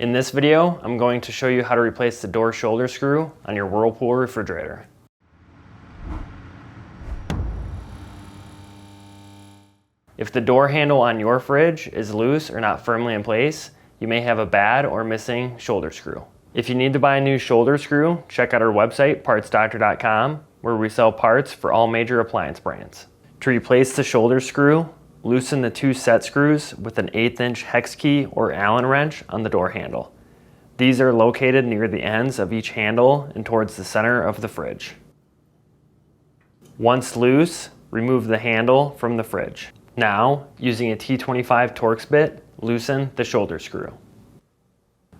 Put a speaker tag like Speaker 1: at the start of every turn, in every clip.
Speaker 1: In this video, I'm going to show you how to replace the door shoulder screw on your Whirlpool refrigerator. If the door handle on your fridge is loose or not firmly in place, you may have a bad or missing shoulder screw. If you need to buy a new shoulder screw, check out our website, partsdoctor.com, where we sell parts for all major appliance brands. To replace the shoulder screw, loosen the two set screws with an 1/8 inch hex key or Allen wrench on the door handle. These are located near the ends of each handle and towards the center of the fridge. Once loose, remove the handle from the fridge. Now, using a T25 Torx bit, loosen the shoulder screw.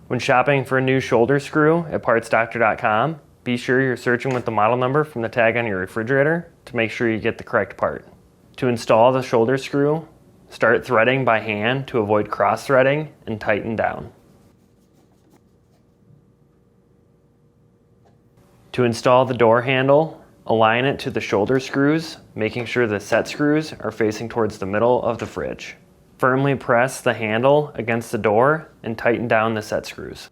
Speaker 1: When shopping for a new shoulder screw at partsdoctor.com, be sure you're searching with the model number from the tag on your refrigerator to make sure you get the correct part. To install the shoulder screw, start threading by hand to avoid cross-threading and tighten down. To install the door handle, align it to the shoulder screws, making sure the set screws are facing towards the middle of the fridge. Firmly press the handle against the door and tighten down the set screws.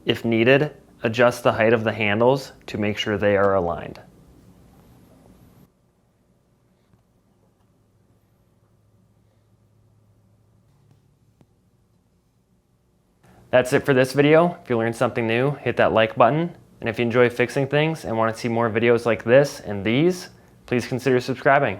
Speaker 1: If needed, adjust the height of the handles to make sure they are aligned. That's it for this video. If you learned something new, hit that like button. And if you enjoy fixing things and want to see more videos like this and these, please consider subscribing.